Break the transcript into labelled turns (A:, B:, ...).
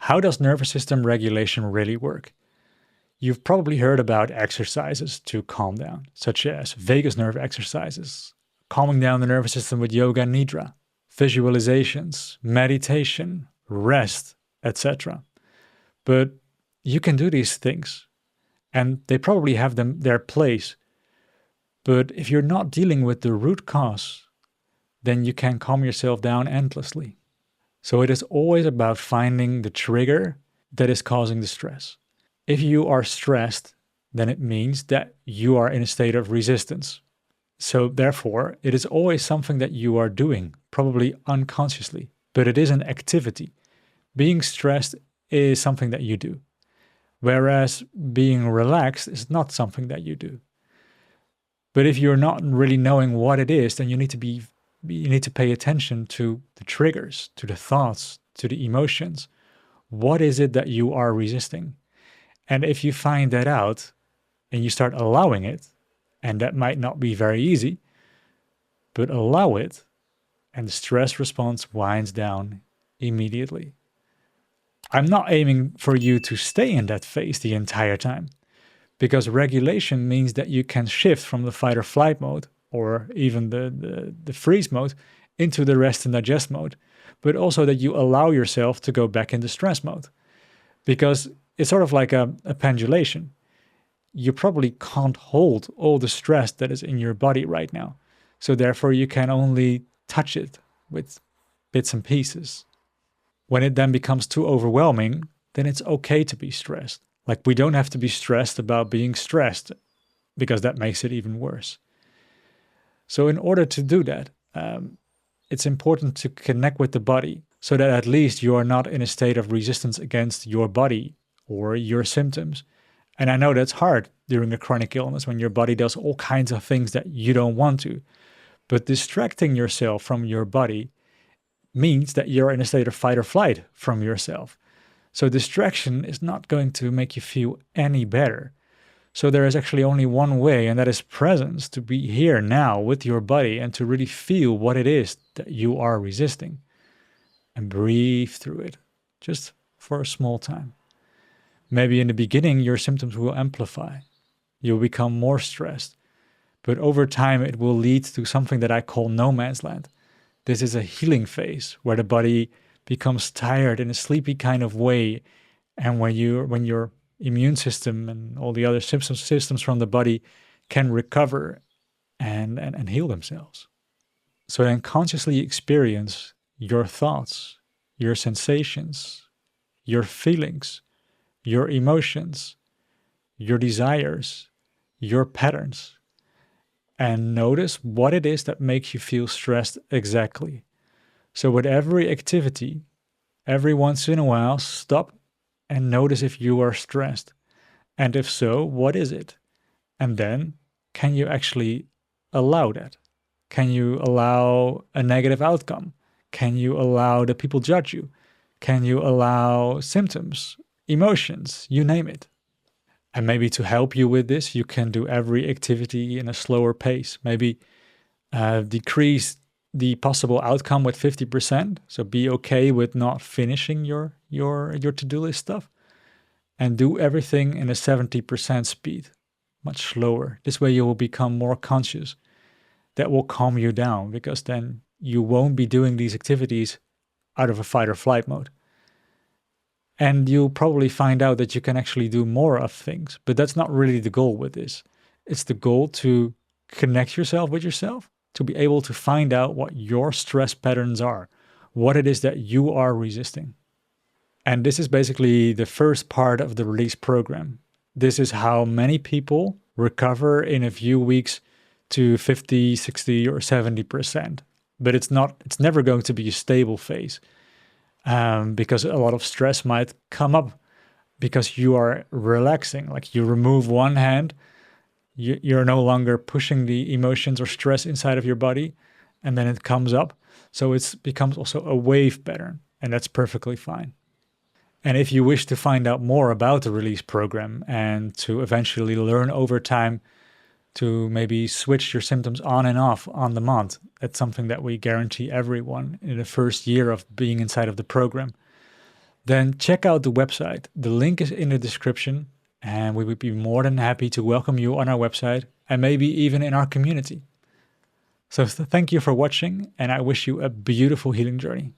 A: How does nervous system regulation really work? You've probably heard about exercises to calm down, such as vagus nerve exercises, calming down the nervous system with yoga and nidra, visualizations, meditation, rest, etc. But you can do these things, and they probably have their place. But if you're not dealing with the root cause, then you can calm yourself down endlessly. So it is always about finding the trigger that is causing the stress. If you are stressed, then it means that you are in a state of resistance. So therefore, it is always something that you are doing, probably unconsciously, but it is an activity. Being stressed is something that you do, whereas being relaxed is not something that you do. But if you're not really knowing what it is, then you need to pay attention to the triggers, to the thoughts, to the emotions. What is it that you are resisting? And if you find that out and you start allowing it, and that might not be very easy, but allow it, and the stress response winds down immediately. I'm not aiming for you to stay in that phase the entire time, because regulation means that you can shift from the fight or flight mode, or even the freeze mode, into the rest and digest mode, but also that you allow yourself to go back into stress mode. Because it's sort of like a pendulation. You probably can't hold all the stress that is in your body right now. So therefore you can only touch it with bits and pieces. When it then becomes too overwhelming, then it's okay to be stressed. Like, we don't have to be stressed about being stressed, because that makes it even worse. So in order to do that, it's important to connect with the body so that at least you are not in a state of resistance against your body or your symptoms. And I know that's hard during a chronic illness when your body does all kinds of things that you don't want to. But distracting yourself from your body means that you're in a state of fight or flight from yourself. So distraction is not going to make you feel any better. So there is actually only one way, and that is presence, to be here now with your body and to really feel what it is that you are resisting. And breathe through it, just for a small time. Maybe in the beginning, your symptoms will amplify. You'll become more stressed. But over time, it will lead to something that I call no man's land. This is a healing phase where the body becomes tired in a sleepy kind of way. And when your immune system and all the other systems from the body can recover and heal themselves. So then consciously experience your thoughts, your sensations, your feelings, your emotions, your desires, your patterns, and notice what it is that makes you feel stressed exactly. So with every activity, every once in a while, stop and notice if you are stressed. And if so, what is it? And then, can you actually allow that? Can you allow a negative outcome? Can you allow that people judge you? Can you allow symptoms, emotions, you name it? And maybe to help you with this, you can do every activity in a slower pace. Maybe decrease the possible outcome with 50%. So be okay with not finishing your to-do list stuff. And do everything in a 70% speed, much slower. This way you will become more conscious. That will calm you down, because then you won't be doing these activities out of a fight or flight mode. And you'll probably find out that you can actually do more of things, but that's not really the goal with this. It's the goal to connect yourself with yourself, to be able to find out what your stress patterns are, what it is that you are resisting. And this is basically the first part of the release program. This is how many people recover in a few weeks to 50, 60, or 70%. But it's never going to be a stable phase, because a lot of stress might come up because you are relaxing. Like, you remove one hand, you're no longer pushing the emotions or stress inside of your body, and then it comes up. So it becomes also a wave pattern, and that's perfectly fine. And if you wish to find out more about the release program and to eventually learn over time to maybe switch your symptoms on and off on demand, that's something that we guarantee everyone in the first year of being inside of the program, then check out the website. The link is in the description, and we would be more than happy to welcome you on our website and maybe even in our community. So thank you for watching, and I wish you a beautiful healing journey.